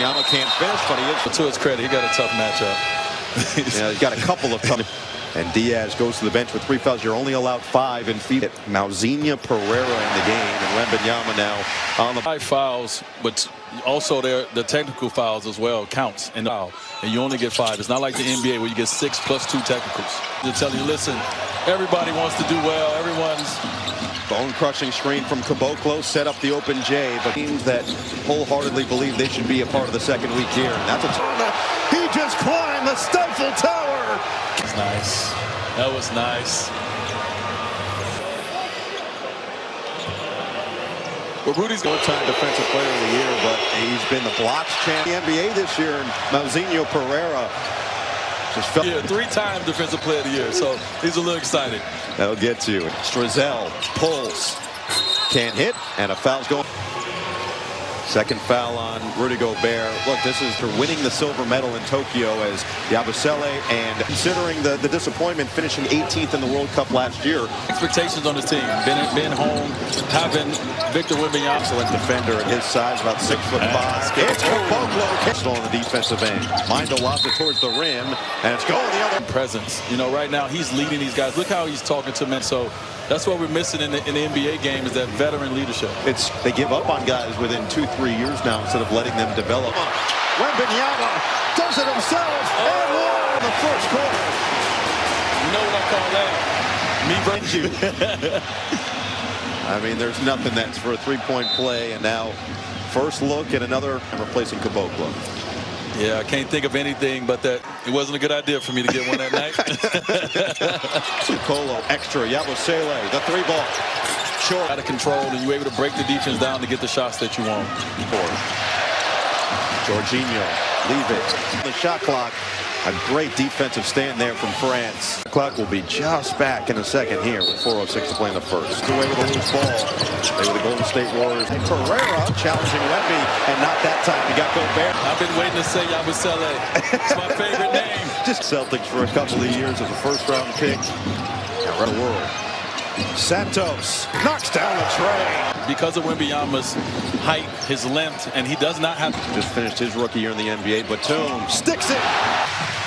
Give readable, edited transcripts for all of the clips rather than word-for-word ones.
Yama can't finish, but he is. But to his credit, he got a tough matchup. Yeah, he's got a couple of tough. And Diaz goes to the bench with 3 fouls. You're only allowed 5 in feet. Malzinha Pereira in the game, and Wembanyama now on the 5 fouls, but also the technical fouls as well counts in the foul, and you only get 5. It's not like the NBA where you get 6 plus 2 technicals. They're telling you, listen, everybody wants to do well. Everyone's bone-crushing screen from Caboclo set up the open J, but teams that wholeheartedly believe they should be a part of the second week here. And that's he just climbed the Stifle Tower. That's nice. That was nice. Well, Rudy's four-time defensive player of the year, but he's been the blocks champ in the NBA this year, and Malzinho Pereira just felt 3-time defensive player of the year, so he's a little excited. That'll get to you. Strazel pulls, can't hit, and a foul's going. Second foul on Rudy Gobert. Look, this is for winning the silver medal in Tokyo as Yabusele, and considering the disappointment finishing 18th in the World Cup last year. Expectations on his team. Been home, having Victor Wembanyama. Excellent defender at his size, about 6'5". It's Caboclo on the defensive end. Mindolasa towards the rim, and it's going the other. Presence. You know, right now he's leading these guys. Look how he's talking to men. So that's what we're missing in the NBA game, is that veteran leadership. They give up on guys within 2-3 years now instead of letting them develop. Wembanyama does it himself and won the first quarter. You know what I call that? Me brings you. I mean, there's nothing that's for a three-point play, and now first look at another replacing Caboclo. Yeah, I can't think of anything but that it wasn't a good idea for me to get one that night. Colo extra, Yabusele, the 3-ball. Short. Out of control, and you're able to break the defense down to get the shots that you want. Jorginho, leave it. The shot clock. A great defensive stand there from France. The clock will be just back in a second here with 4:06 to play in the first. Away with a loose ball. They were the Golden State Warriors. And Pereira challenging Wemby, and not that time. He got Gobert. I've been waiting to say Yabusele. It's my favorite name. Just Celtics for a couple of years as a first-round pick. Around the world. Santos knocks down the tray. Because of Wembanyama's height, his length, and he does not have. Just finished his rookie year in the NBA. Batum sticks it.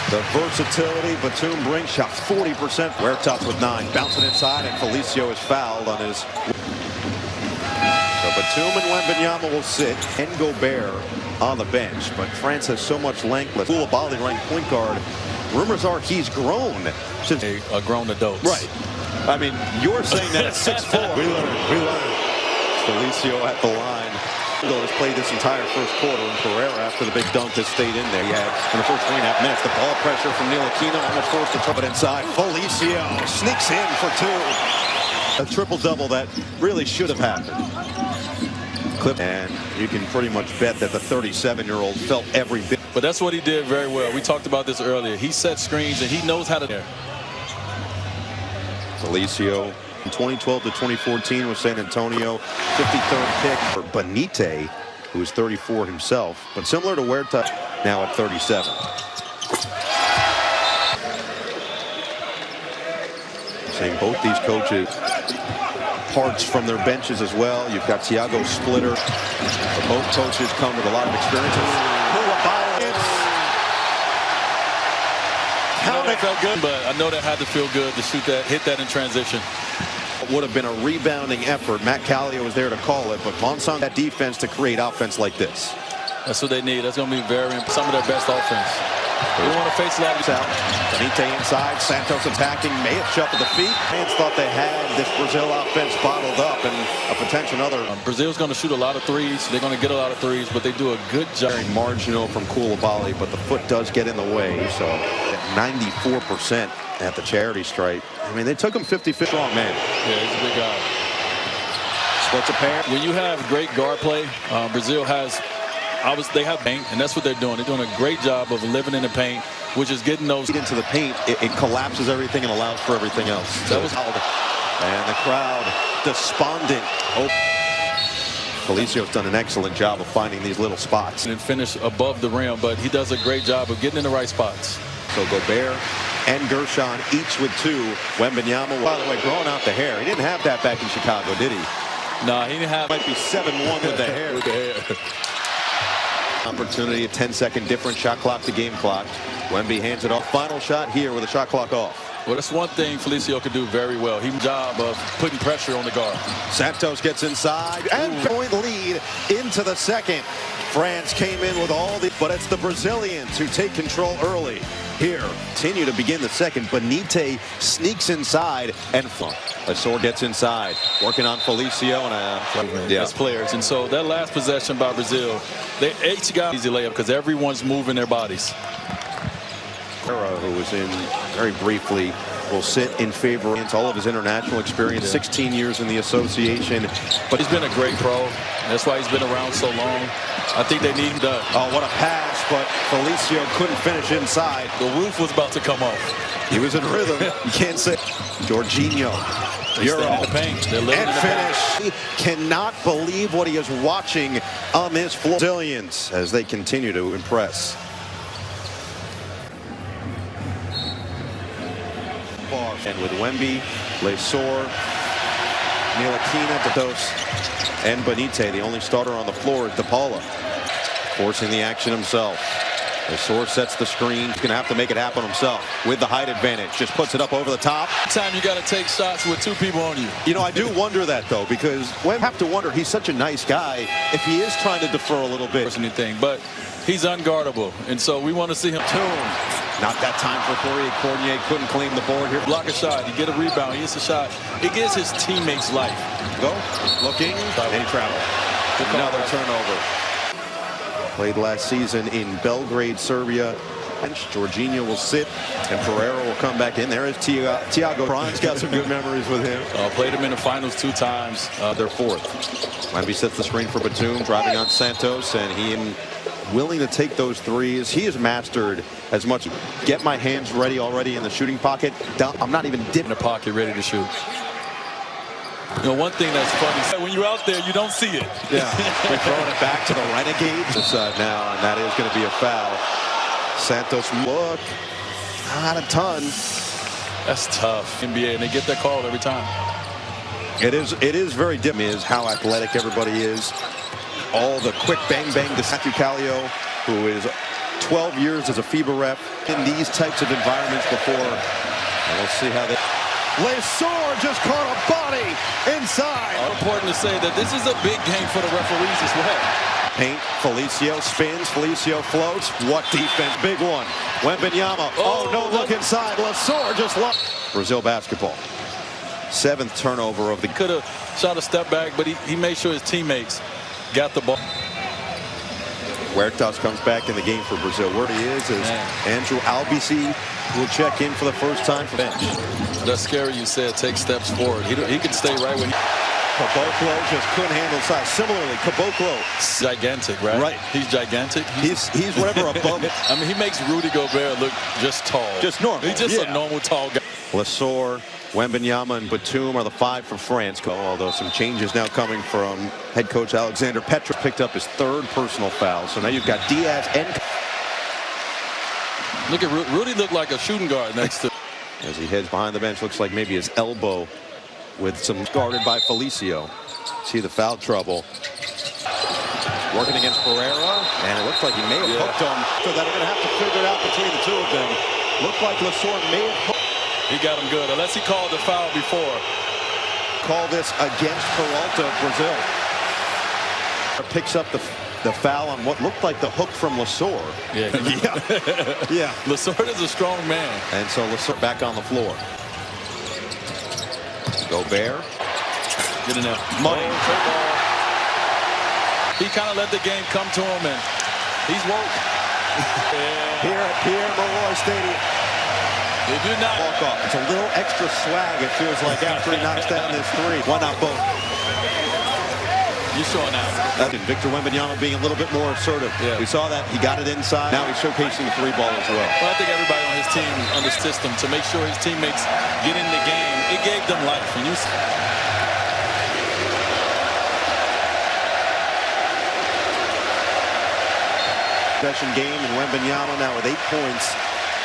The versatility Batum brings, shot 40%. Huertas with 9, bouncing inside, and Felicio is fouled on his. So Batum and Wembanyama will sit, and Gobert on the bench. But France has so much length. Koulibaly running point guard. Rumors are he's grown since a grown adult. Right. I mean, you're saying that at 6'4". We learned. Felicio at the line. Has played this entire first quarter, and Pereira, after the big dunk, has stayed in there. He had in the first 3.5 minutes. The ball pressure from Ntilikina almost forced to throw it inside. Felicio sneaks in for 2. A triple-double that really should have happened. And you can pretty much bet that the 37-year-old felt every bit. But that's what he did very well. We talked about this earlier. He set screens, and he knows how to. Felicio in 2012 to 2014 with San Antonio, 53rd pick for Benite, who is 34 himself, but similar to Huerta, now at 37. Seeing both these coaches parts from their benches as well. You've got Thiago Splitter. Both coaches come with a lot of experience. I know that felt good, but I know that had to feel good to shoot that, hit that in transition. It would have been a rebounding effort. Matt Callio was there to call it, but Monson that defense to create offense like this. That's what they need. That's going to be some of their best offense. They want to face a lot of out. Benite inside, Santos attacking, may have shuffled the feet. Fans thought they had this Brazil offense bottled up, and a potential other. Brazil's going to shoot a lot of threes. They're going to get a lot of threes, but they do a good job. Very marginal from Koulibaly, but the foot does get in the way. So at 94% at the charity stripe. I mean, they took him 50-50. Strong man. Yeah, he's a big guy. Splits a pair. When you have great guard play, Brazil has. They have paint, and that's what they're doing. They're doing a great job of living in the paint, which is getting those into the paint. It collapses everything and allows for everything else. That was and the crowd despondent. Felicio's done an excellent job of finding these little spots and finish above the rim, but he does a great job of getting in the right spots. So Gobert and Gershon each with 2. Wembanyama, by the way, growing out the hair. He didn't have that back in Chicago, did he? No, he didn't have. Might be 7-1 with the hair. With the hair. Opportunity, a 10-second difference, shot clock to game clock. Wemby hands it off. Final shot here with a shot clock off. Well, that's one thing Felicio could do very well. He's job of putting pressure on the guard. Santos gets inside and point lead into the second. France came in with all the, but it's the Brazilians who take control early. Here, continue to begin the second. Benite sneaks inside and Lesor gets inside, working on Felicio and as players. And so that last possession by Brazil, they each got easy layup because everyone's moving their bodies. Who was in very briefly, will sit in favor of all of his international experience, 16 years in the association. But he's been a great pro. That's why he's been around so long. I think they need that. Oh, what a pass, but Felicio couldn't finish inside. The roof was about to come off. He was in rhythm. You can't say. Jorginho. Euro. In the paint. And finish. He cannot believe what he is watching on this floor. Brazilians as they continue to impress. And with Wemby, Lesor, Ntilikina, Datos, and Benite, the only starter on the floor is DePaula, forcing the action himself. Lesor sets the screen. He's going to have to make it happen himself with the height advantage. Just puts it up over the top. Time you got to take shots with two people on you. You know, I do wonder that, though, because we have to wonder, he's such a nice guy, if he is trying to defer a little bit. Anything, but he's unguardable, and so we want to see him tune. Not that time for Fourier. Cornier couldn't claim the board here. Block a shot. He get a rebound. He hits a shot. It gives his teammates life. Go. Looking. And he traveled. Another turnover. Played last season in Belgrade, Serbia. And Jorginho will sit, and Pereira will come back in. There is Thiago. Brian's got some good memories with him. Played him in the finals 2 times. They're fourth. Wemby sets the screen for Batum, driving on Santos, and he willing to take those threes. He has mastered as much. Get my hands ready already in the shooting pocket. I'm not even dipping in the pocket, ready to shoot. You know, one thing that's funny, when you're out there, you don't see it. Yeah, they're throwing it back to the Renegades. This side now, and that is going to be a foul. Santos look, not a ton. That's tough. NBA, and they get that call every time. It is very dim. Is how athletic everybody is. All the quick bang to Matthew Callio, who is 12 years as a FIBA ref in these types of environments before. And we'll see how they. Lesor just caught a body inside. Important to say that this is a big game for the referees as well. Paint. Felicio spins. Felicio floats. What defense? Big one. Wembanyama. Oh, no look inside. Lesor just lost. Brazil basketball. 7th turnover of the. Could have shot a step back, but he made sure his teammates got the ball. Huertas comes back in the game for Brazil. Where he is Andrew Albisi will check in for the first time for bench. That's scary. You said take steps forward. He can stay right when. Caboclo just couldn't handle size. Similarly, Caboclo, gigantic, right? Right. He's gigantic. He's whatever above. I mean, he makes Rudy Gobert look just tall. Just normal. He's just a normal tall guy. Lesor, Wembanyama, and Batum are the 5 for France. Although some changes now coming from head coach Alexander Petrov. Picked up his 3rd personal foul. So now you've got Diaz and. Look at Rudy. Looked like a shooting guard next to. As he heads behind the bench, looks like maybe his elbow with some guarded by Felicio. See the foul trouble. Working against Pereira, and it looks like he may have hooked him. So that are going to have to figure it out between the two of them. Looked like Lesor may have hooked. He got him good, unless he called the foul before. Call this against Peralta, Brazil. Picks up the foul on what looked like the hook from Lesor. Yeah. Yeah. Lesor is a strong man. And so Lesor back on the floor. Gobert. Get in there. Money. He kind of let the game come to him, and he's woke. Here at Pierre Leroy Stadium. They do not walk off. It's a little extra swag, it feels like, after he knocks down this 3. Why not both? You're showing out. Victor Wembanyama being a little bit more assertive. Yeah. We saw that. He got it inside. Now he's showcasing the 3 ball as well. Well, I think everybody on his team understood him to make sure his teammates get in the game. It gave them life. And you possession game, and Wembanyama now with 8 points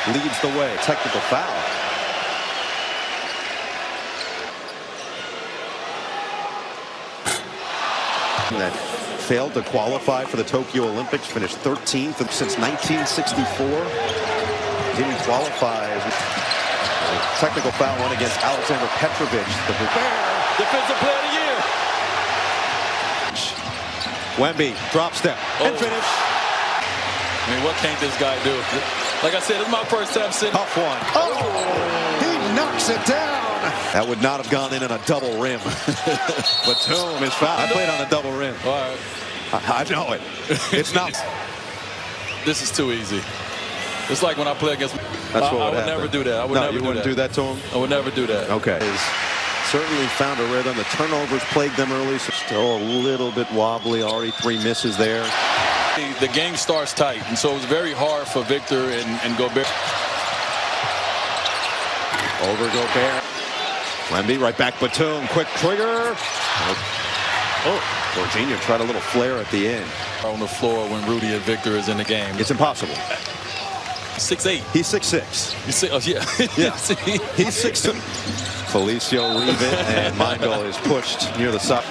leads the way. Technical foul. That failed to qualify for the Tokyo Olympics, finished 13th since 1964. Didn't qualify. Technical foul one against Alexander Petrovic. The Defensive Player of the Year. Wemby, drop step, and finish. I mean, what can't this guy do? Like I said, it's my first time sitting. Tough one. Oh, he knocks it down. That would not have gone in on a double rim. Batum is fouled. I played on a double rim. All right. I know it. It's not. This is too easy. It's like when I play against. That's what I would never do that. I would never you wouldn't do that to him? I would never do that. Okay. Certainly found a rhythm. The turnovers plagued them early, so still a little bit wobbly. Already 3 misses there. The game starts tight, and so it was very hard for Victor and Gobert. Over Gobert. Wemby right back. Batum. Quick trigger. Oh, Jorginho tried a little flare at the end. On the floor when Rudy and Victor is in the game. It's impossible. 6'8". He's 6'6". Oh, yeah. Yeah. He's 6'2". Felicio leave it, and Mindel is pushed near the side.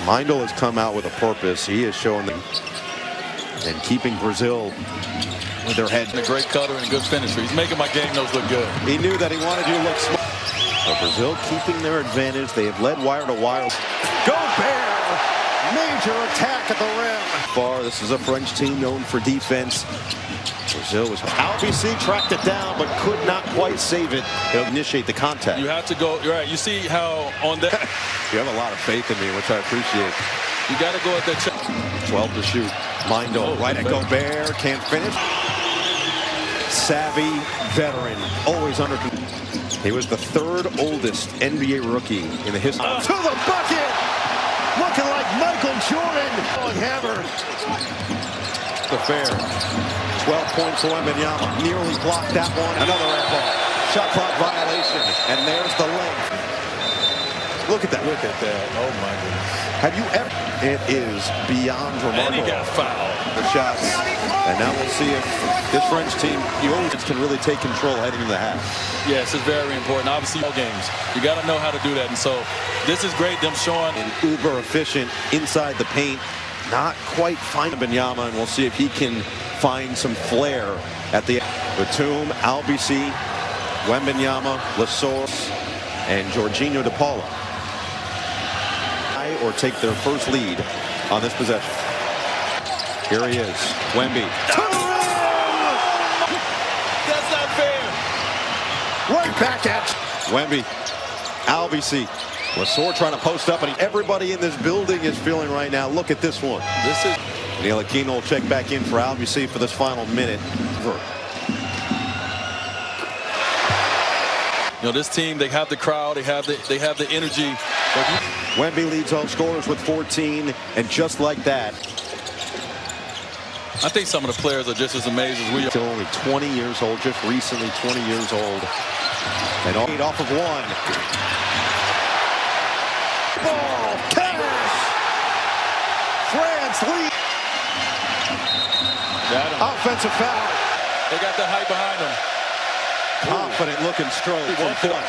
Mindel has come out with a purpose. He is showing them and keeping Brazil with their head. A great cutter and a good finisher. He's making my game nose look good. He knew that he wanted you to look smart. So Brazil keeping their advantage. They have led wire to wire. Gobert! Major attack at the rim. This is a French team known for defense. Brazil was LBC tracked it down, but could not quite save it. They'll initiate the contact. You have to go. You're right. You see how on that. You have a lot of faith in me, which I appreciate. You got to go at that. 12 to shoot. Mindel right at Gobert. Can't finish. Savvy veteran. Always under control. He was the 3rd oldest NBA rookie in the history. To the bucket! Looking like Michael Jordan. Hammer. The fair. 12 points for Wembanyama. Nearly blocked that one. Another air ball. Shot clock violation. And there's the length. Look at that. Look at that. Oh, my goodness. Have you ever? It is beyond remarkable. And he got fouled. The shots. And now we'll see if this French team, you always can really take control heading into the half. Yes, it's very important. Obviously, all games. You got to know how to do that. And so this is great. Them showing. And uber efficient inside the paint. Not quite finding Wembanyama, and we'll see if he can find some flair at the Batum, Albisi, Wembanyama, Lasor, and Jorginho de Paula. Or take their first lead on this possession. Here he is, Wemby. That's not fair. Right back at Wemby, Albisi. Lasor trying to post up, and everybody in this building is feeling right now. Look at this one. This is Ntilikina will check back in for Albisi for this final minute. You know, this team, they have the crowd, they have the energy. Wemby leads all scorers with 14, and just like that. I think some of the players are just as amazing as we are. Still only 20 years old, just recently 20 years old. And 8 off of 1. Ball, cash! France lead. Offensive foul. They got the hype behind them. Confident looking stroke. 1 point.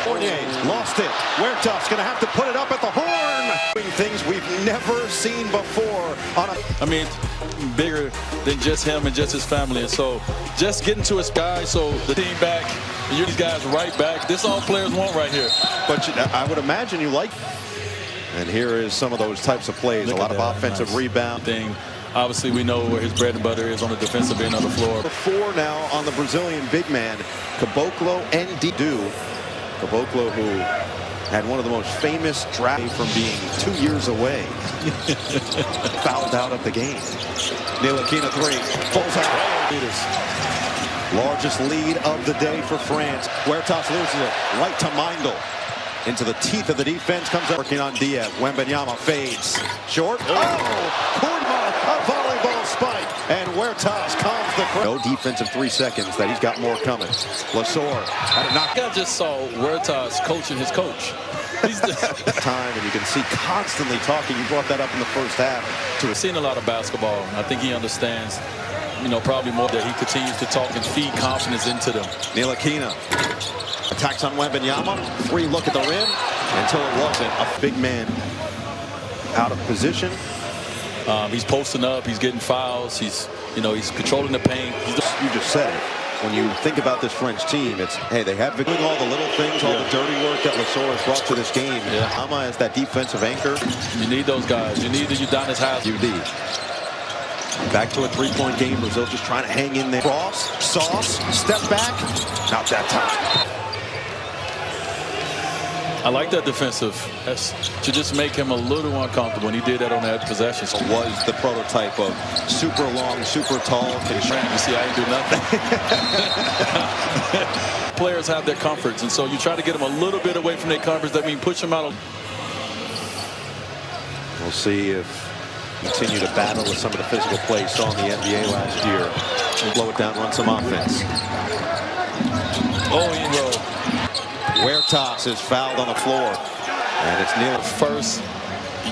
Fournier lost it. Huertas going to have to put it up at the horn. Doing things we've never seen before. I mean, bigger than just him and just his family. And so just getting to his guys, so the team back, and you these guys right back. This all players want right here. But I would imagine you like. And here is some of those types of plays. A lot of offensive rebound. Obviously, we know where his bread and butter is on the defensive end of the floor. 4 now on the Brazilian big man, Caboclo and Didu. Caboclo, who had one of the most famous drafts from being 2 years away. Fouled out of the game. Ntilikina 3. Pulls out. Largest lead of the day for France. Huertas loses it. Right to Mindel. Into the teeth of the defense. Comes up working on Diaz. Wembanyama fades. Short. Kuzma, a volleyball spike. And Huertas calms the crowd. No defensive 3 seconds that he's got more coming. Lasor had a knock. I just saw Huertas coaching his coach. He's the time, and you can see constantly talking. You brought that up in the first half. We've seen a lot of basketball. I think he understands, you know, probably more that he continues to talk and feed confidence into them. Ntilikina attacks on Wembanyama. 3 look at the rim. until it wasn't. A big man out of position. He's posting up. He's getting fouls. He's controlling the paint. You just said it. When you think about this French team, it's, hey, they have been doing all the little things, all the dirty work that Lesor has brought to this game. Ama as that defensive anchor. You need those guys. You need the Udonis Haslem. UD. Back to a three-point game. Brazil just trying to hang in there. Cross, sauce, step back. Not that time. I like that defensive. That's to just make him a little uncomfortable, and he did that on that possession. It was the prototype of super long, super tall. You see, I ain't do nothing. Players have their comforts, and so you try to get them a little bit away from their comforts. That means push them out. We'll see if continue to battle with some of the physical play saw in the NBA last year. We'll blow it down, run some offense. Oh, he rolled. Huertas is fouled on the floor, and it's nearly first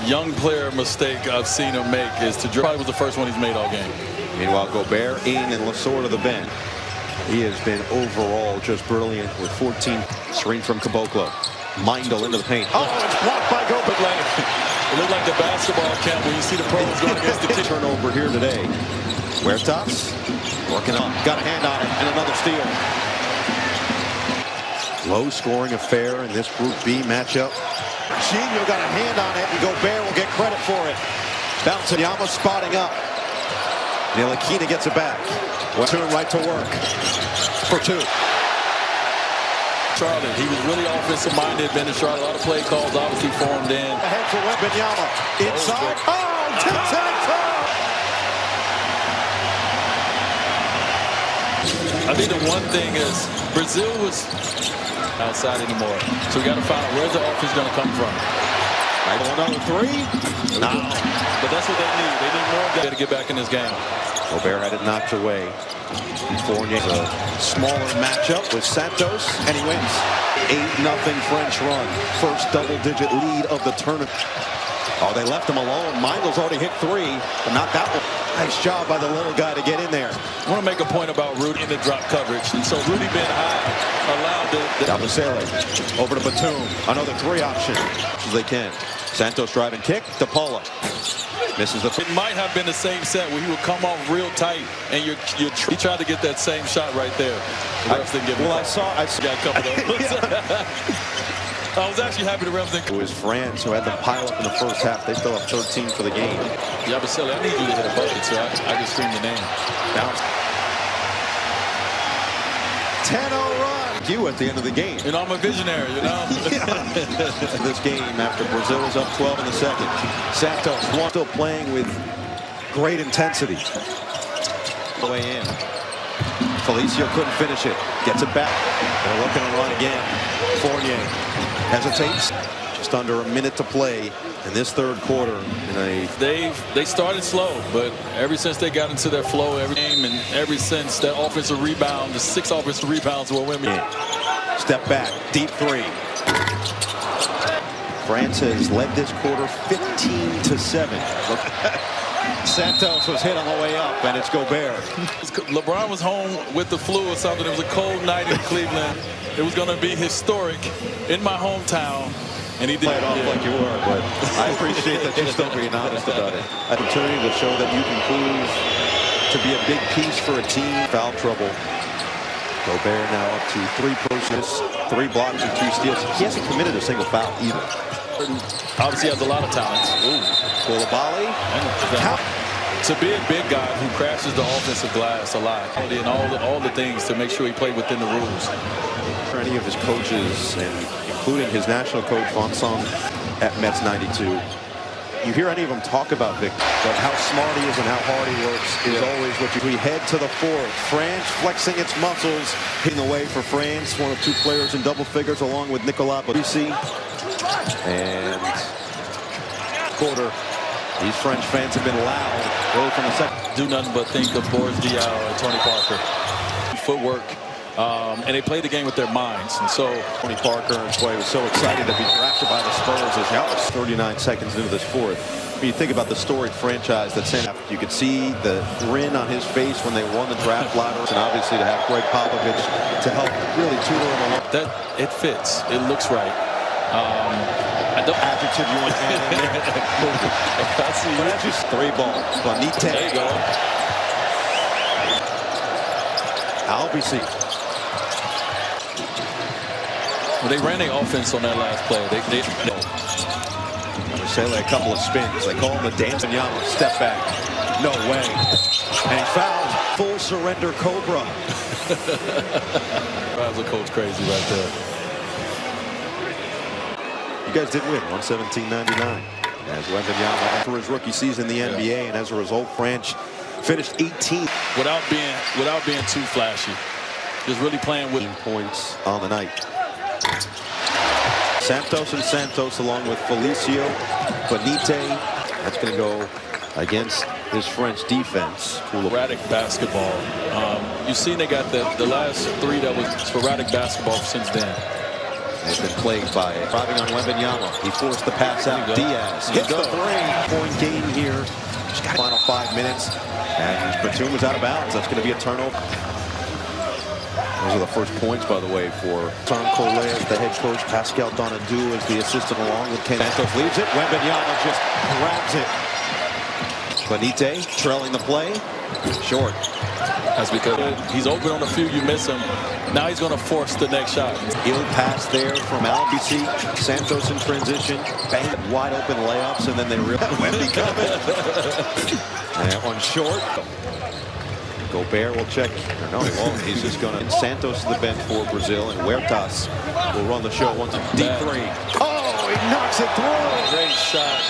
young player mistake I've seen him make is to dribble. Probably was the first one he's made all game. Meanwhile, Gobert in and Lesor to the bench. He has been overall just brilliant with 14. Screen from Caboclo. Mindle into the paint. Oh, it's blocked by Gobert. It looked like the basketball camp when you see the pros going against the kick. Turnover here today. Huertas working on. Got a hand on it, and another steal. Low scoring affair in this Group B matchup. Gino got a hand on it, and Gobert will get credit for it. Bouncing, Yama spotting up. Ntilikina gets it back. Turn right to work for two. Charlotte, he was really offensive minded. Been in Charlotte, a lot of play calls obviously formed in. Ahead for Wembanyama. Inside. Oh, tic-tac-toe! I think the one thing is Brazil was outside anymore. So we got to find out where's the offense going to come from. Another three? No. But that's what they need. They need more of that to get back in this game. Gobert had it knocked away. Fournier, a smaller matchup with Santos, and he wins. 8-0 French run. First double-digit lead of the tournament. Oh, they left him alone. Mindle's already hit three, but not that one. Nice job by the little guy to get in there. I want to make a point about Rudy in the drop coverage. And so Rudy being high allowed the Yabusele over to Batum. Another three option as they can. Santos driving kick. DePaula misses the. It might have been the same set where he would come off real tight, and he tried to get that same shot right there. The refs didn't give him. Well, I saw got a couple of those. I was actually happy the refs didn't. It was France who had them pile up in the first half. They still have 13 for the game. Yabusele, I need you to hit a bucket, so I can scream the name. Now 10-0 run. You at the end of the game. You know, I'm a visionary, you know. This game after Brazil was up 12 in the second. Santos still playing with great intensity. The way in. Felicio couldn't finish it. Gets it back. They're looking to run again. Fournier hesitates. Just under a minute to play in this third quarter. They started slow, but ever since they got into their flow every game, and ever since that offensive rebound, the 6 offensive rebounds were women. Step back, deep three. France has led this quarter 15-7. Santos was hit on the way up, and it's Gobert. LeBron was home with the flu or something. It was a cold night in Cleveland. It was going to be historic in my hometown. And he did play it off like you were, but I appreciate that you're still being honest about it. Opportunity to show that you can prove to be a big piece for a team. Foul trouble. Gobert now up to 3 persons, 3 blocks and 2 steals. He hasn't committed a single foul either. Obviously has a lot of talent. Koulibaly. To be a big guy who crashes the offensive glass a lot, and all the things to make sure he played within the rules. For any of his coaches, and including his national coach Vincent at Mets 92, you hear any of them talk about Victor, but how smart he is and how hard he works is always what we head to the fourth. France flexing its muscles, hitting the way for France. One of 2 players in double figures along with Nicolas Batussi. And quarter. These French fans have been loud early from the second. Do nothing but think of Boris Diaw or Tony Parker. Footwork. And they play the game with their minds. And so Tony Parker and Clay was so excited to be drafted by the Spurs as that was 39 seconds into this fourth. When you think about the storied franchise that sent, you could see the grin on his face when they won the draft lottery, and obviously to have Greg Popovich to help really tutor him along. That it fits. It looks right. Adjective you want to add in there. That's just 3 ball. Bonite. There you go. Albisi. Well, they ran their offense on that last play. Marcelo, a couple of spins. They call him the dancing Yama. Step back. No way. And he fouled. Full surrender Cobra. Drives the coach crazy right there. You guys did win 117-99 as Wembanyama for his rookie season in the NBA, and as a result, French finished 18th without being too flashy. Just really playing with points on the night. Santos along with Felicio, Bonite. That's going to go against this French defense. Sporadic basketball. You've seen they got the last 3 that was sporadic basketball since then. They've been plagued by it. Driving on Wembanyama. He forced the pass out. Diaz hits the 3-point game here. Just got final 5 minutes. And Batum was out of bounds. That's going to be a turnover. Those are the first points, by the way, for Tom Collet as the head coach. Pascal Donadue as the assistant along with Ken. Santos leaves it. Wembanyama just grabs it. Bonite trailing the play. Short. That's because he's open on a few. You miss him. Now he's going to force the next shot. Ill pass there from Albisi. Santos in transition. Bang. Wide open layups, and then they realize Wemby coming. And that one short. Gobert will check. No, he won't. He's just going to. Santos to the bench for Brazil, and Huertas will run the show once. Deep 3. Oh, he knocks it through. Great shot.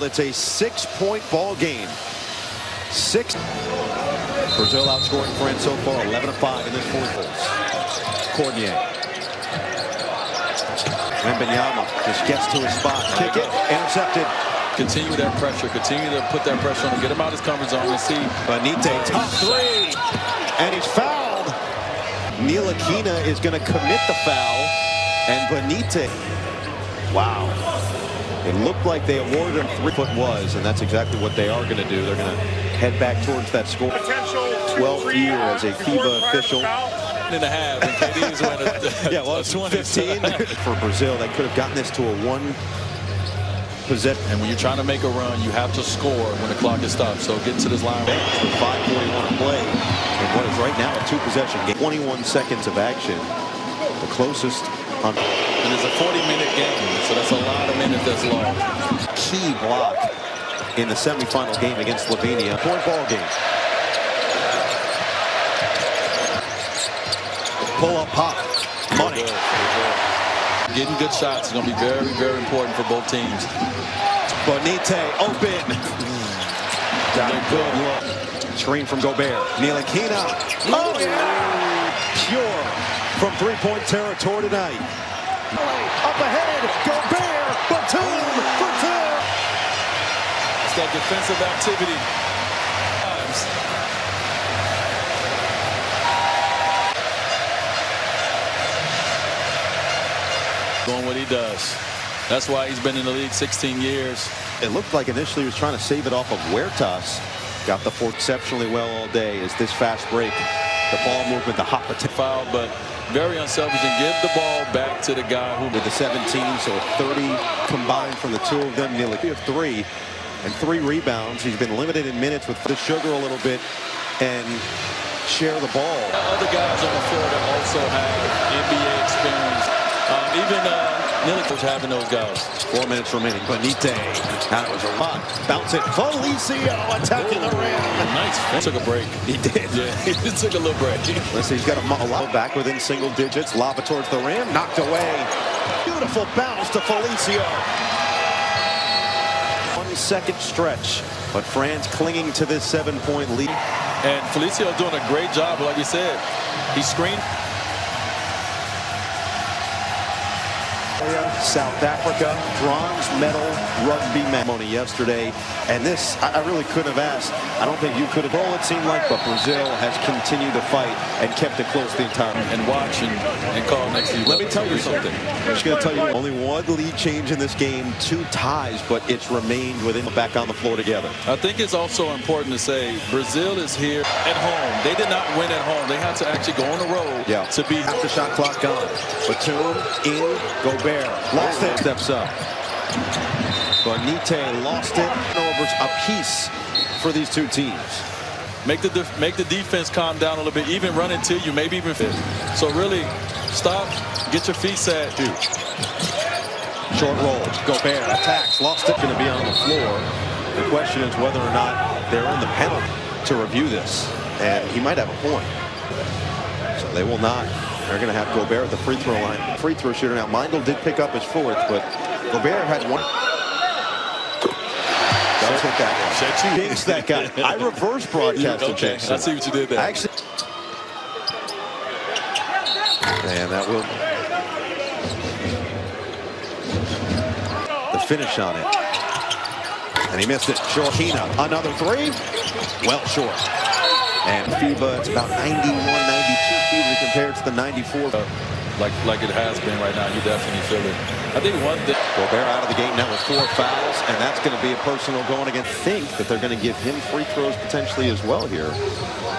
It's a 6-point ball game. 6. Brazil outscoring France so far 11-5 in this fourth quarter. Cornier. Wembanyama just gets to his spot. Kick it. Intercepted. Continue that pressure. Continue to put that pressure on him. Get him out of his comfort zone and see. Bonite, top 3. And he's fouled. Ntilikina is going to commit the foul. And Bonite. Wow. It looked like they awarded him 3-foot was, and that's exactly what they are going to do. They're going to head back towards that score. 12th year as a FIBA official. And a half. And KD's winning. Yeah, well, it's 15 for Brazil. They could have gotten this to a 1 possession. And when you're trying to make a run, you have to score when the clock is stopped. So get to this line. With 5:41 to play, and what is right now a 2-possession game. 21 seconds of action. The closest on. And it's a 40-minute game, so that's a lot of minutes that's long. Key block in the semifinal game against Slovenia. Point ball game. Pull up pop. Money. Getting good shots is going to be very, very important for both teams. Bonite open. Got a good look. Screen from Gobert. Ntilikina. Oh, yeah. Pure from 3-point territory tonight. Up ahead. Gobert. Batum for 2. It's that defensive activity. Doing what he does. That's why he's been in the league 16 years. It looked like initially he was trying to save it off of Huertas. Got the 4 exceptionally well all day as this fast break. The ball movement, the hot foul, but very unselfish and give the ball back to the guy who with the 17, so 30 combined from the 2 of them. Nearly 3 and 3 rebounds. He's been limited in minutes with the sugar a little bit and share the ball. Other guys on the floor that also have NBA experience. Even Ntilikina having those guys. 4 minutes remaining. Bonite. That was a lot. Bounce it. Felicio attacking the rim. Nice. He took a break. He did. Yeah, he took a little break. Let's see. He's got a lot back within single digits. Lob it towards the rim. Knocked away. Beautiful bounce to Felicio. 1 second stretch. But France clinging to this 7-point lead. And Felicio doing a great job. Like you said, he screened. South Africa, bronze medal rugby ceremony yesterday, and this I really couldn't have asked. I don't think you could have. All it seemed like, but Brazil has continued to fight and kept it close the entire time. And watch and call next to you. Let me tell you something. I'm just going to tell you, only 1 lead change in this game, 2 ties, but it's remained within back on the floor together. I think it's also important to say Brazil is here at home. They did not win at home. They had to actually go on the road to be. Half the shot clock gone. Batum in, Gobert. Gobert lost it. Steps up. Bonite lost it. Turnovers apiece for these two teams. Make the defense calm down a little bit, even run into you, maybe even fit. So really, stop, get your feet set. Short roll, Gobert attacks, lost it, going to be on the floor. The question is whether or not they're in the penalty to review this, and he might have a point. So they will not. They're going to have Gobert at the free throw line. Free throw shooter. Now, Mindel did pick up his fourth, but Gobert had one. Does hit that one. Jinx that guy. I reverse broadcasted. Okay, I see what you did there. Actually, and that will the finish on it. And he missed it. Shorkina, another three. Well short. And FIBA, it's about 91, 92 FIBA compared to the 94. Like it has been right now. You definitely feel it. I think one thing. Gobert out of the gate now with 4 fouls, and that's going to be a personal going against. Think that they're going to give him free throws potentially as well here.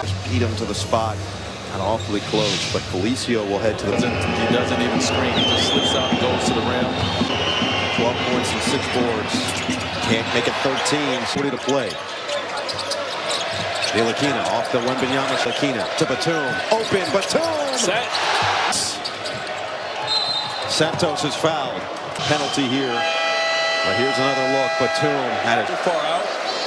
Just beat him to the spot. Kind of awfully close, but Felicio will head to the. He doesn't even screen. He just slips out and goes to the rim. 12 points and 6 boards. Can't make it 13. 40 to play. Lakina off the Wembanyama. Lakina to Batum. Open. Batum. Set. Santos is fouled. Penalty here. But here's another look. Batum had it Too far out.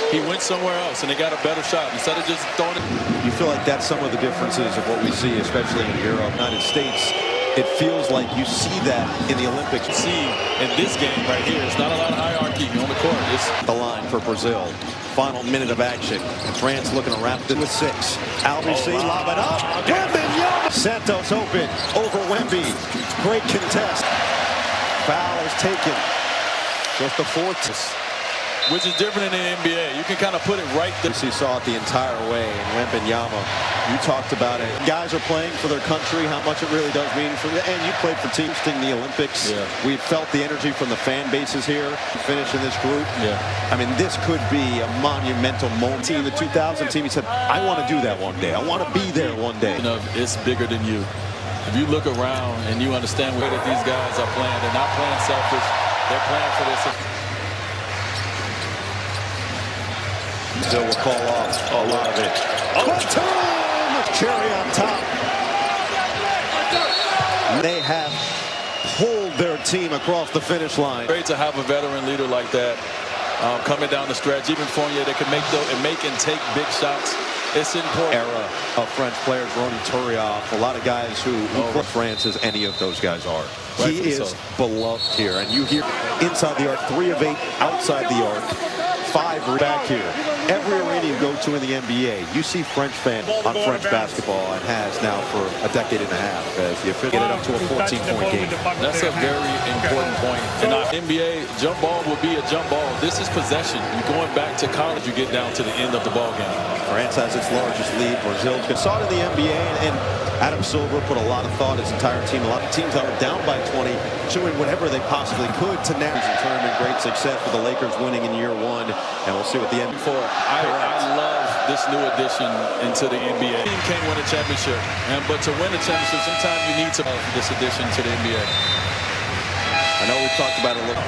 He went somewhere else, and they got a better shot. Instead of just throwing it. You feel like that's some of the differences of what we see, especially in Europe. United States, it feels like you see that in the Olympics. You see in this game right here, it's not a lot of hierarchy on the court. It's the line for Brazil. Final minute of action. France looking to wrap it with 6. Albc lob it up. Wembanyama. Santos open over Wemby. Great contest. Foul is taken. Just the 4th. Which is different in the NBA. You can kind of put it right there. He saw it the entire way in Wembanyama. You talked about it. Guys are playing for their country, how much it really does mean for you. And you played for teams in the Olympics. Yeah. We felt the energy from the fan bases here. Finish in this group. Yeah. I mean, this could be a monumental moment. The 2000 team, he said, I want to do that one day. I want to be there one day. You know, it's bigger than you. If you look around and you understand where that these guys are playing, they're not playing selfish. They're playing for this. Still will call off a lot of it. Batum! Cherry on top. They have pulled their team across the finish line. Great to have a veteran leader like that coming down the stretch. Even Fournier, they can make and take big shots. It's important. Era of French players, Ronan Turiaf, a lot of guys who for France as any of those guys are. He is beloved here, and you hear inside the arc, 3 of 8 outside the arc, 5 back here. Every arena you go to in the NBA, you see French fans on French basketball, and has now for a decade and a half as the official get it up to a 14-point game. That's a very important point. In our NBA, jump ball will be a jump ball. This is possession. You're going back to college, you get down to the end of the ball game. France has its largest lead. Brazil saw it in the NBA, and Adam Silver put a lot of thought, his entire team, a lot of teams that were down by 20, doing whatever they possibly could to now. Tournament, great success with the Lakers winning in year 1, and we'll see what the end for. I love this new addition into the NBA. The team can't win a championship, but to win a championship, sometimes you need to have this addition to the NBA. I know we've talked about it a little.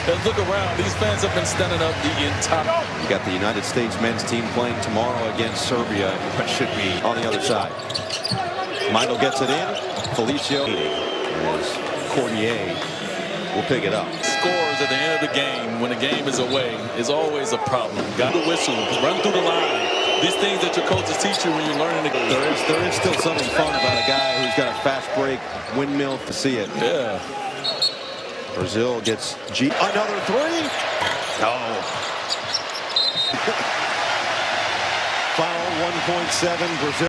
Let's look around. These fans have been standing up the entire. You got the United States men's team playing tomorrow against Serbia, which should be on the other side. Mindel gets it in. Felicio as Cordier will pick it up. Scores at the end of the game when the game is away is always a problem. Got the whistle, run through the line. These things that your coaches teach you when you're learning the game. There is still something fun about a guy who's got a fast break, windmill to see it. Yeah. Brazil gets another 3. No. Final 1.7 Brazil.